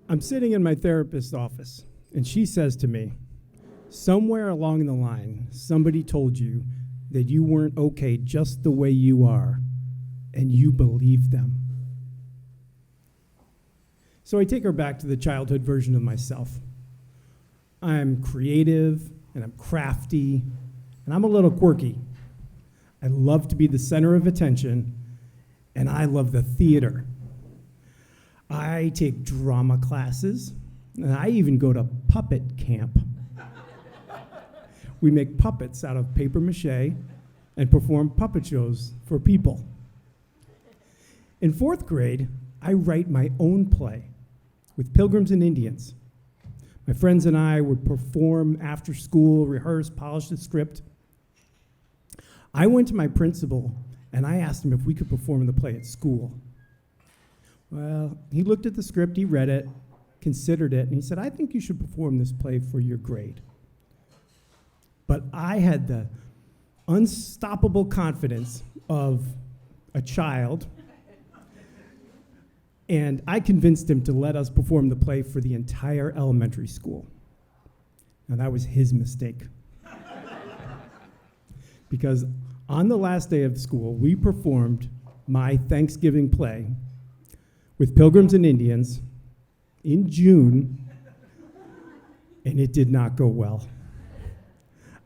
I'm sitting in my therapist's office, and she says to me, somewhere along the line, somebody told you that you weren't okay just the way you are, and you believed them. So I take her back to the childhood version of myself. I'm creative, and I'm crafty, and I'm a little quirky. I love to be the center of attention, and I love the theater. I take drama classes, and I even go to puppet camp. We make puppets out of paper mache and perform puppet shows for people. In 4th grade, I write my own play with Pilgrims and Indians. My friends and I would perform after school, rehearse, polish the script. I went to my principal and I asked him if we could perform the play at school. Well, he looked at the script, he read it, considered it, and he said, I think you should perform this play for your grade. But I had the unstoppable confidence of a child, and I convinced him to let us perform the play for the entire elementary school. Now, that was his mistake. Because on the last day of school, we performed my Thanksgiving play with Pilgrims and Indians in June, and it did not go well.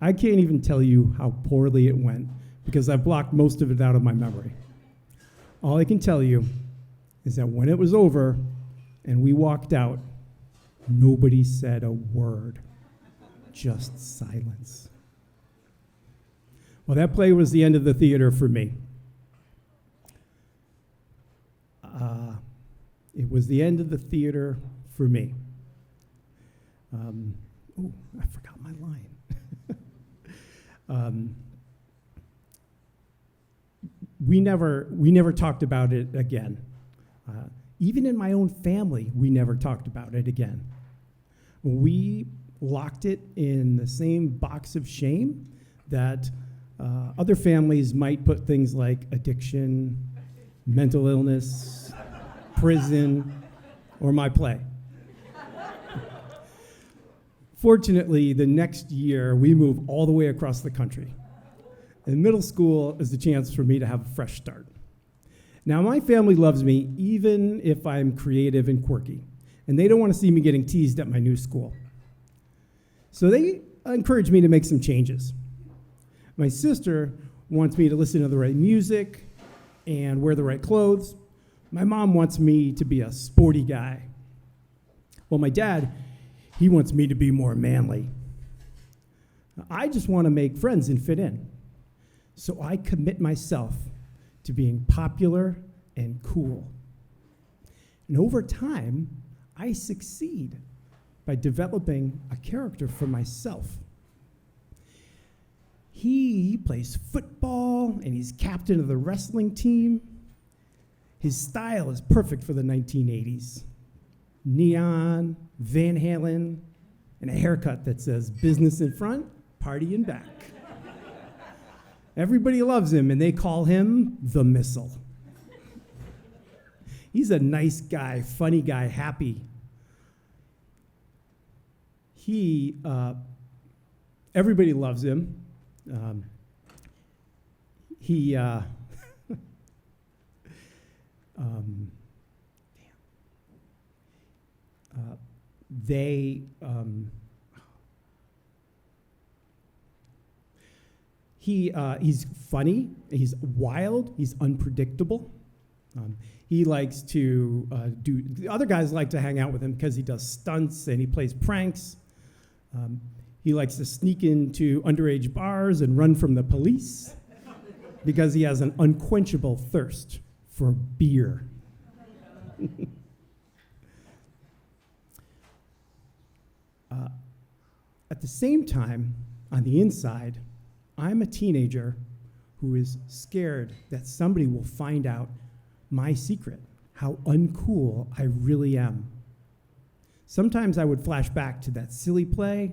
I can't even tell you how poorly it went because I blocked most of it out of my memory. All I can tell you is that when it was over and we walked out, nobody said a word, just silence. Well, that play was the end of the theater for me. It was the end of the theater for me. I forgot my line. We never talked about it again. Even in my own family, we never talked about it again. We locked it in the same box of shame that other families might put things like addiction, mental illness, prison, or my play. Fortunately, the next year, we moved all the way across the country. And middle school is the chance for me to have a fresh start. Now, my family loves me even if I'm creative and quirky, and they don't want to see me getting teased at my new school. So they encourage me to make some changes. My sister wants me to listen to the right music and wear the right clothes. My mom wants me to be a sporty guy. Well, my dad, he wants me to be more manly. I just want to make friends and fit in. So I commit myself to being popular and cool. And over time, I succeed by developing a character for myself. He plays football, and he's captain of the wrestling team. His style is perfect for the 1980s. Neon, Van Halen, and a haircut that says business in front, party in back. Everybody loves him, and they call him the Missile. He's a nice guy, funny guy, happy. Everybody loves him. He's funny, he's wild, he's unpredictable. He likes to the other guys like to hang out with him because he does stunts and he plays pranks. He likes to sneak into underage bars and run from the police because he has an unquenchable thirst for beer. At the same time, on the inside, I'm a teenager who is scared that somebody will find out my secret, how uncool I really am. Sometimes I would flash back to that silly play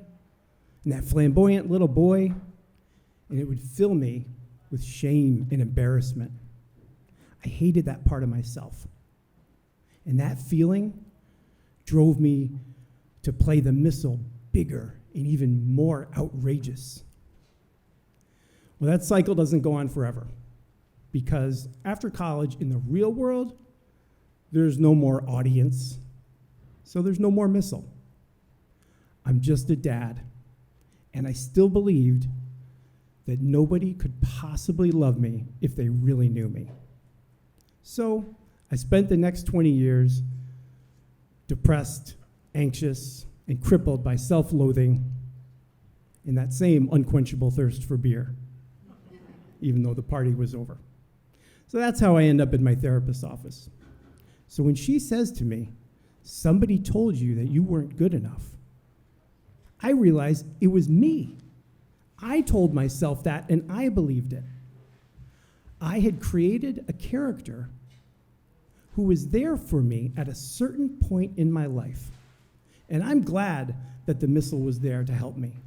and that flamboyant little boy, and it would fill me with shame and embarrassment. I hated that part of myself. And that feeling drove me to play the missile bigger and even more outrageous. Well, that cycle doesn't go on forever, because after college, in the real world, there's no more audience, so there's no more missile. I'm just a dad, and I still believed that nobody could possibly love me if they really knew me. So I spent the next 20 years depressed, anxious, and crippled by self-loathing and that same unquenchable thirst for beer, even though the party was over. So that's how I end up in my therapist's office. So when she says to me, "Somebody told you that you weren't good enough," I realize it was me. I told myself that, and I believed it. I had created a character who was there for me at a certain point in my life. And I'm glad that the missile was there to help me.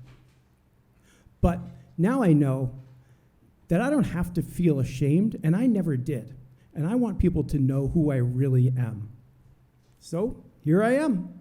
But now I know that I don't have to feel ashamed, and I never did. And I want people to know who I really am. So here I am.